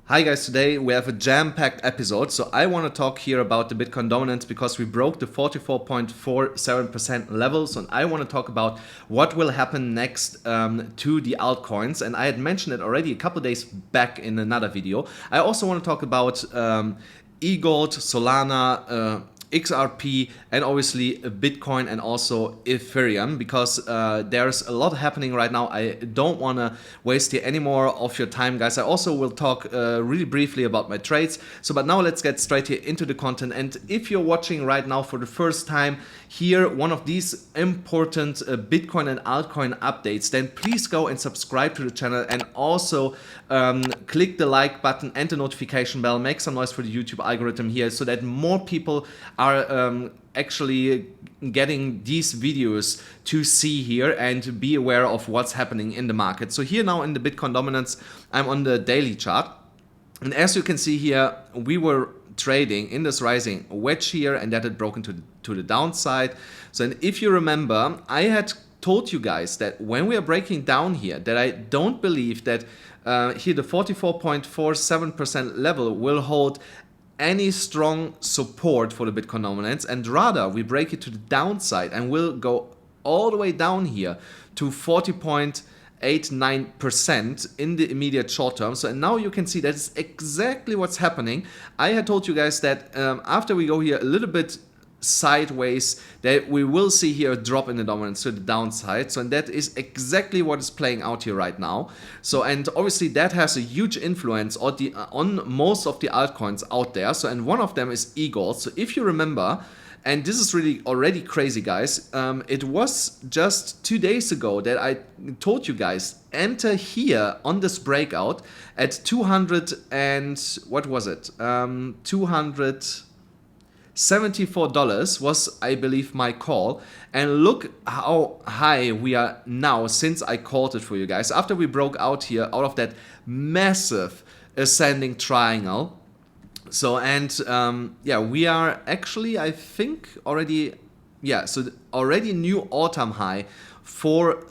Hi guys, today we have a jam-packed episode. So I want to talk here about the Bitcoin dominance because we broke the 44.47% levels, and I want to talk about what will happen next to the altcoins. And I had mentioned it already a couple days back in another video. I also want to talk about EGLD, SOLANA, XRP, and obviously Bitcoin and also Ethereum, because there's a lot happening right now. I don't want to waste here any more of your time, guys. I also will talk really briefly about my trades. But now let's get straight here into the content. And if you're watching right now for the first time here, one of these important Bitcoin and altcoin updates, then please go and subscribe to the channel, and also click the like button and the notification bell. Make some noise for the YouTube algorithm here so that more people are actually getting these videos to see here and be aware of what's happening in the market. So here now in the Bitcoin dominance, I'm on the daily chart. And as you can see here, we were trading in this rising wedge here, and that had broken to the downside. So and if you remember, I had told you guys that when we are breaking down here, that I don't believe that here the 44.47% level will hold any strong support for the Bitcoin dominance, and rather we break it to the downside and we'll go all the way down here to 40.89% in the immediate short term. So and now you can see that is exactly what's happening. I had told you guys that after we go here a little bit sideways, that we will see here a drop in the dominance to the downside. So and that is exactly what is playing out here right now. So and obviously that has a huge influence on most of the altcoins out there. So and one of them is EGLD. So if you remember, and this is really already crazy, guys, it was just 2 days ago that I told you guys, enter here on this breakout at 200 and what was it, $274 was, I believe, my call. And look how high we are now since I called it for you guys. After we broke out here out of that massive ascending triangle. So and yeah, we are actually, I think, already, yeah, so already new all-time high for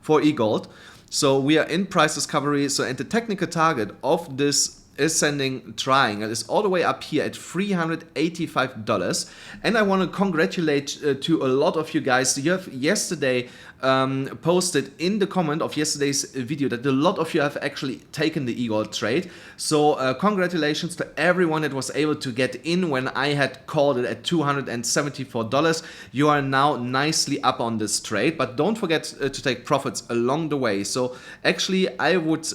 for EGLD. So we are in price discovery. So and the technical target of this ascending triangle is all the way up here at $385. And I want to congratulate to a lot of you guys. You have yesterday posted in the comment of yesterday's video that a lot of you have actually taken the EGLD trade. So congratulations to everyone that was able to get in when I had called it at $274. You are now nicely up on this trade, but don't forget to take profits along the way. So actually I would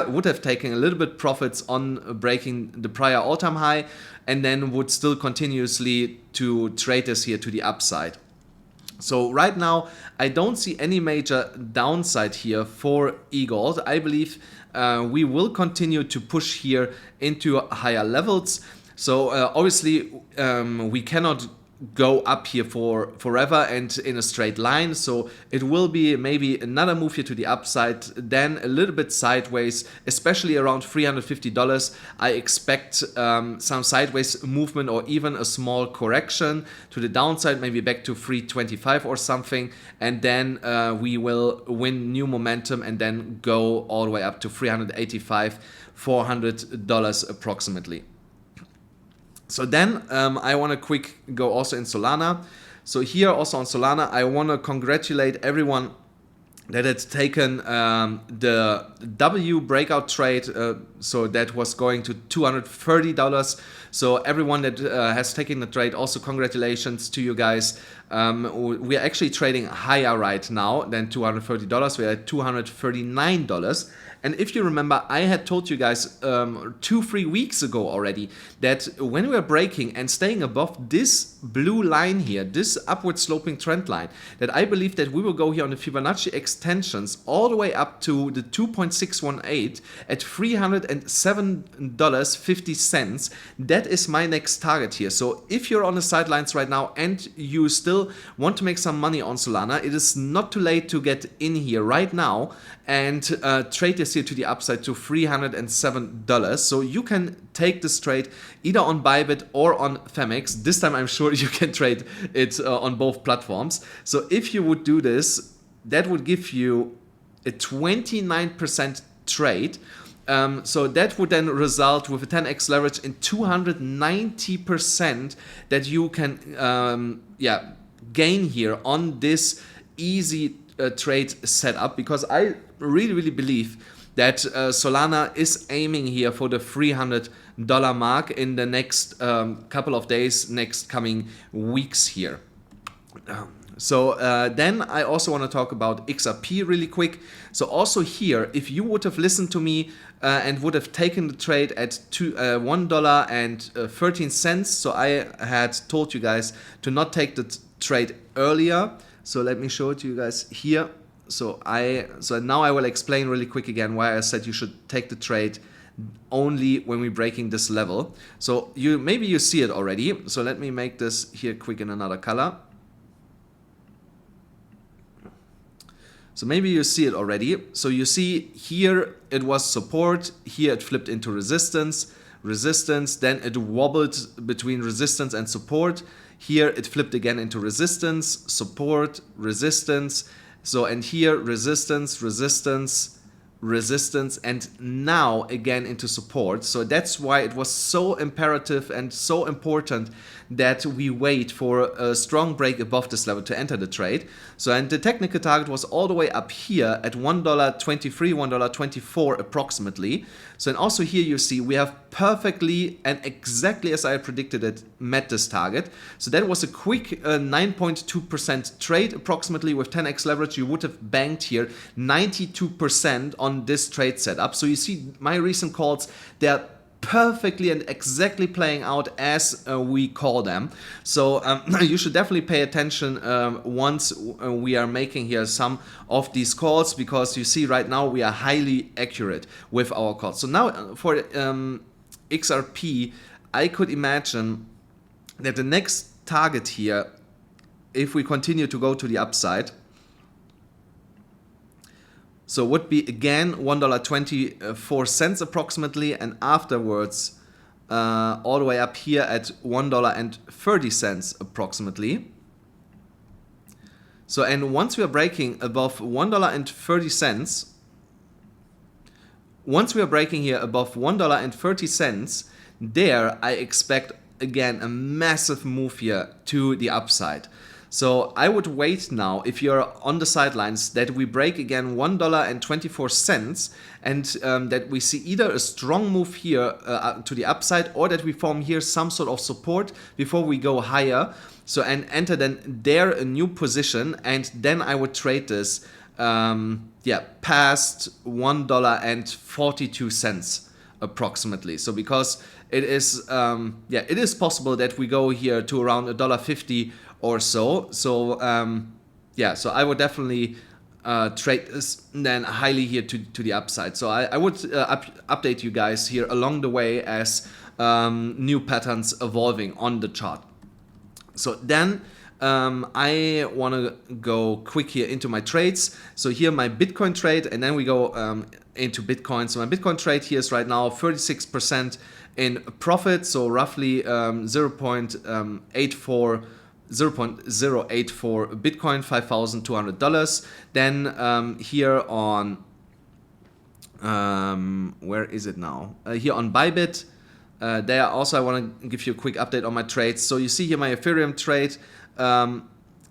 would have taken a little bit profits on breaking the prior all-time high, and then would still continuously to trade this here to the upside. So right now I don't see any major downside here for EGLD. I believe we will continue to push here into higher levels. So obviously we cannot go up here for forever and in a straight line. So it will be maybe another move here to the upside, then a little bit sideways, especially around $350. I expect some sideways movement or even a small correction to the downside, maybe back to 325 or something, and then we will win new momentum and then go all the way up to $385, $400 approximately. So then I want to quick go also in Solana. So here also on Solana, I want to congratulate everyone that had taken the W breakout trade. So that was going to $230. So everyone that has taken the trade, also congratulations to you guys. We are actually trading higher right now than $230. We are at $239. And if you remember, I had told you guys 2-3 weeks ago already that when we are breaking and staying above this blue line here, this upward sloping trend line, that I believe that we will go here on the Fibonacci extensions all the way up to the 2.618 at $307.50. That is my next target here. So if you're on the sidelines right now and you still want to make some money on Solana, it is not too late to get in here right now and trade this here to the upside to $307. So you can take this trade either on Bybit or on Phemex. This time I'm sure you can trade it on both platforms. So if you would do this, that would give you a 29% trade. So that would then result with a 10x leverage in 290% that you can gain here on this easy trade setup, because I really believe that Solana is aiming here for the $300 mark in the next couple of days, next coming weeks here. So then I also want to talk about XRP really quick. So also here, if you would have listened to me and would have taken the trade at $1.13, so I had told you guys to not take the trade earlier. So let me show it to you guys here. So now I will explain really quick again why I said you should take the trade only when we're breaking this level. So maybe you see it already. So let me make this here quick in another color. So maybe you see it already. So you see here it was support, here it flipped into resistance, then it wobbled between resistance and support. Here it flipped again into resistance, support, resistance. So and here resistance, and now again into support. So that's why it was so imperative and so important that we wait for a strong break above this level to enter the trade. So and the technical target was all the way up here at $1.23, $1.24 approximately. So and also here you see we have perfectly and exactly as I predicted it met this target. So that was a quick 9.2% trade approximately with 10x leverage. You would have banked here 92% on this trade setup. So you see my recent calls, they're perfectly and exactly playing out as we call them. So you should definitely pay attention once we are making here some of these calls, because you see right now we are highly accurate with our calls. So now for XRP, I could imagine that the next target here, if we continue to go to the upside, so would be again $1.24 approximately, and afterwards all the way up here at $1.30 approximately. So and once we are breaking above $1.30, once we are breaking here above $1.30, there I expect again a massive move here to the upside. So I would wait now, if you're on the sidelines, that we break again $1.24 and that we see either a strong move here to the upside, or that we form here some sort of support before we go higher. So and enter then there a new position, and then I would trade this past $1.42 approximately. So because it is it is possible that we go here to around $1.50 or so. So so I would definitely trade this then highly here to the upside. So I would update you guys here along the way as new patterns evolving on the chart. So then I want to go quick here into my trades. So here my Bitcoin trade, and then we go into Bitcoin. So my Bitcoin trade here is right now 36% in profit, so roughly 0.084 Bitcoin, $5,200. Then here on where is it now? Here on Bybit. There also I want to give you a quick update on my trades. So you see here my Ethereum trade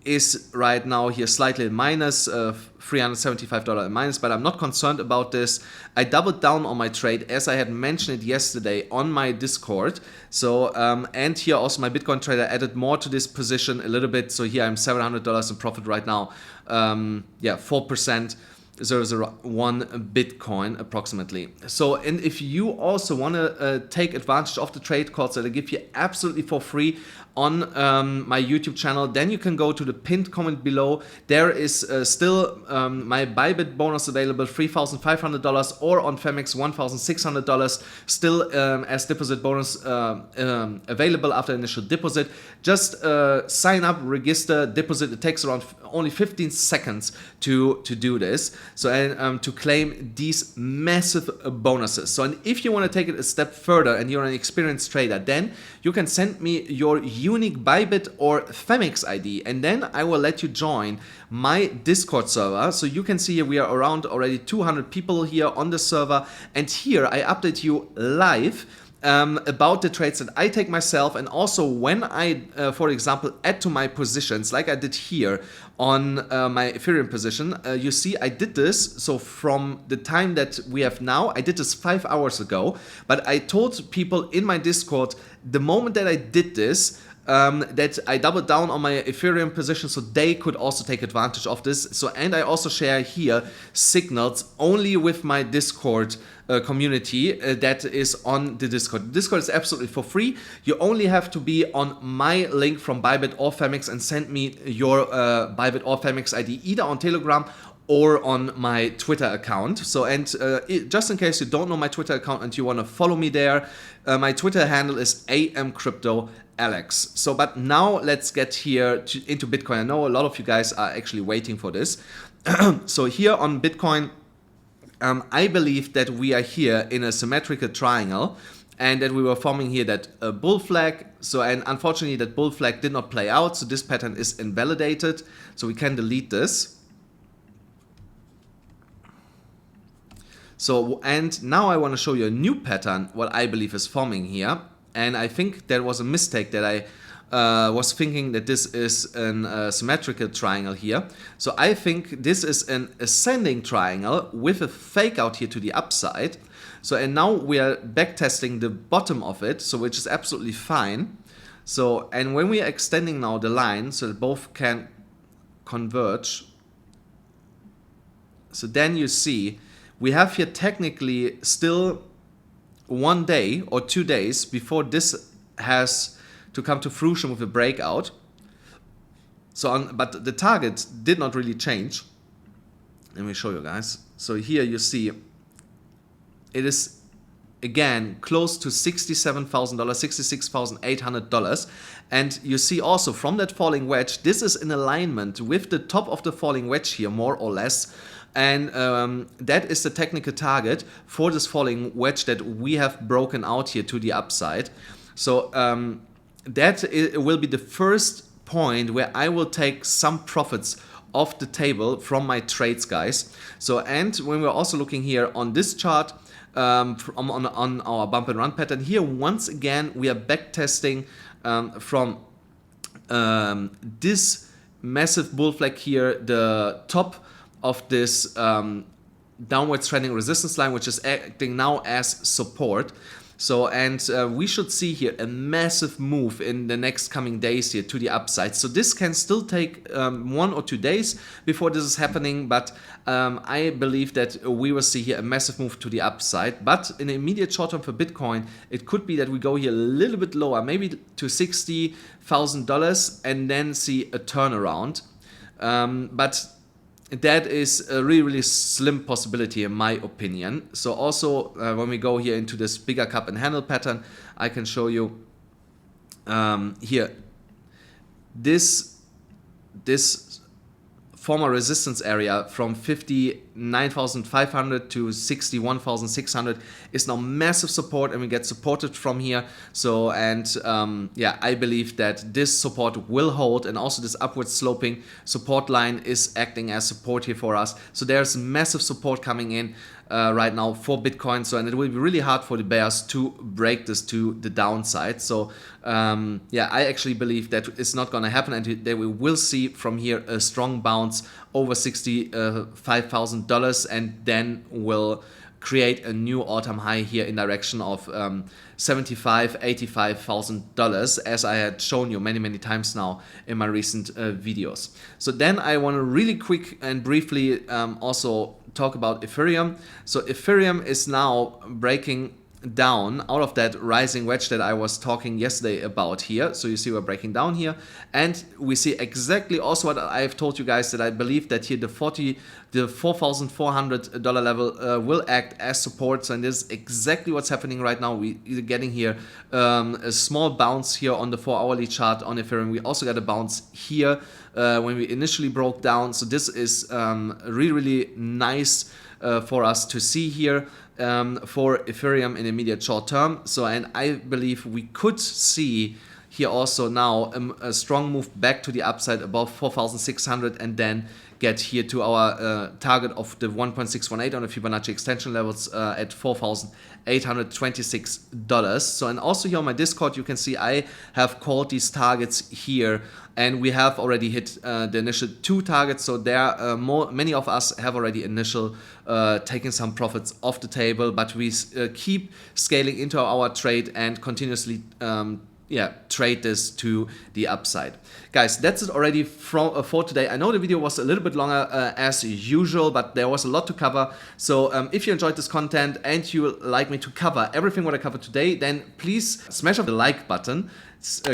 is right now here slightly minus, $375 in minus, but I'm not concerned about this. I doubled down on my trade as I had mentioned it yesterday on my Discord. So and here also my Bitcoin trade, I added more to this position a little bit. So here I'm $700 in profit right now. 4%. 0.001 Bitcoin approximately. So and if you also want to take advantage of the trade calls that I give you absolutely for free on my YouTube channel, then you can go to the pinned comment below. There is still my Bybit bonus available, $3,500, or on Phemex $1,600 still as deposit bonus available after initial deposit. Just sign up, register, deposit. It takes around only 15 seconds to do this. So and to claim these massive bonuses. So and if you want to take it a step further and you're an experienced trader, then you can send me your unique Bybit or Phemex ID, and then I will let you join my Discord server. So you can see here we are around already 200 people here on the server, and here I update you live about the trades that I take myself, and also when I, for example, add to my positions, like I did here on my Ethereum position. You see I did this, so from the time that we have now, I did this 5 hours ago, but I told people in my Discord the moment that I did this, that I doubled down on my Ethereum position so they could also take advantage of this. So, and I also share here signals only with my Discord community that is on the Discord. Discord is absolutely for free. You only have to be on my link from Bybit or Phemex and send me your Bybit or Phemex ID either on Telegram or on my Twitter account. So, and just in case you don't know my Twitter account and you want to follow me there, my Twitter handle is AMCrypto Alex. So, but now let's get here into Bitcoin. I know a lot of you guys are actually waiting for this. So here on Bitcoin, I believe that we are here in a symmetrical triangle, and that we were forming here that bull flag. So, and unfortunately that bull flag did not play out, so this pattern is invalidated. So we can delete this. So, and now I want to show you a new pattern, what I believe is forming here. And I think there was a mistake that I was thinking that this is a symmetrical triangle here. So I think this is an ascending triangle with a fake out here to the upside. So, and now we are back testing the bottom of it, so which is absolutely fine. So, and when we are extending now the line so that both can converge, so then you see we have here technically still 1 day or 2 days before this has to come to fruition with a breakout. So, but the target did not really change. Let me show you guys. So here you see it is again close to $67,000, $66,800. And you see also from that falling wedge, this is in alignment with the top of the falling wedge here, more or less. And that is the technical target for this falling wedge that we have broken out here to the upside. So that will be the first point where I will take some profits off the table from my trades, guys. So, and when we're also looking here on this chart, on our bump and run pattern here, once again we are back testing from this massive bull flag here, the top of this downwards trending resistance line, which is acting now as support. So, and we should see here a massive move in the next coming days here to the upside. So this can still take 1 or 2 days before this is happening, but I believe that we will see here a massive move to the upside. But in the immediate short term for Bitcoin, it could be that we go here a little bit lower, maybe to $60,000, and then see a turnaround. But that is a really, really slim possibility in my opinion. So also when we go here into this bigger cup and handle pattern, I can show you here this former resistance area from 59,500 to 61,600 is now massive support, and we get supported from here. So, and yeah, I believe that this support will hold, and also this upward sloping support line is acting as support here for us. So there's massive support coming in right now for Bitcoin. So, and it will be really hard for the bears to break this to the downside. So yeah, I actually believe that it's not going to happen, and that we will see from here a strong bounce over $65,000, and then will create a new all-time high here in direction of $75,000, $85,000, as I had shown you many times now in my recent videos. So then I want to really quick and briefly also talk about Ethereum. So Ethereum is now breaking down out of that rising wedge that I was talking yesterday about here. So you see we're breaking down here, and we see exactly also what I've told you guys, that I believe that here the $4,400 level will act as support. So, and this is exactly what's happening right now. We're getting here a small bounce here on the 4-hourly chart on Ethereum. We also got a bounce here when we initially broke down. So this is really, really nice for us to see here for Ethereum in immediate short term. So, and I believe we could see here also now a strong move back to the upside above 4,600, and then get here to our target of the 1.618 on the Fibonacci extension levels at $4,826. So, and also here on my Discord, you can see I have called these targets here, and we have already hit the initial 2 targets. So there many of us have already taken some profits off the table, but we keep scaling into our trade and continuously trade this to the upside. Guys, that's it already for today. I know the video was a little bit longer as usual, but there was a lot to cover. So if you enjoyed this content and you would like me to cover everything what I covered today, then please smash up the like button,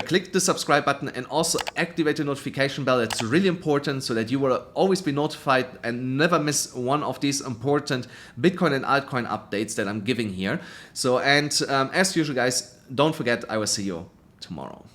click the subscribe button, and also activate the notification bell. That's really important, so that you will always be notified and never miss one of these important Bitcoin and altcoin updates that I'm giving here. So, and as usual guys, don't forget, I will see you tomorrow.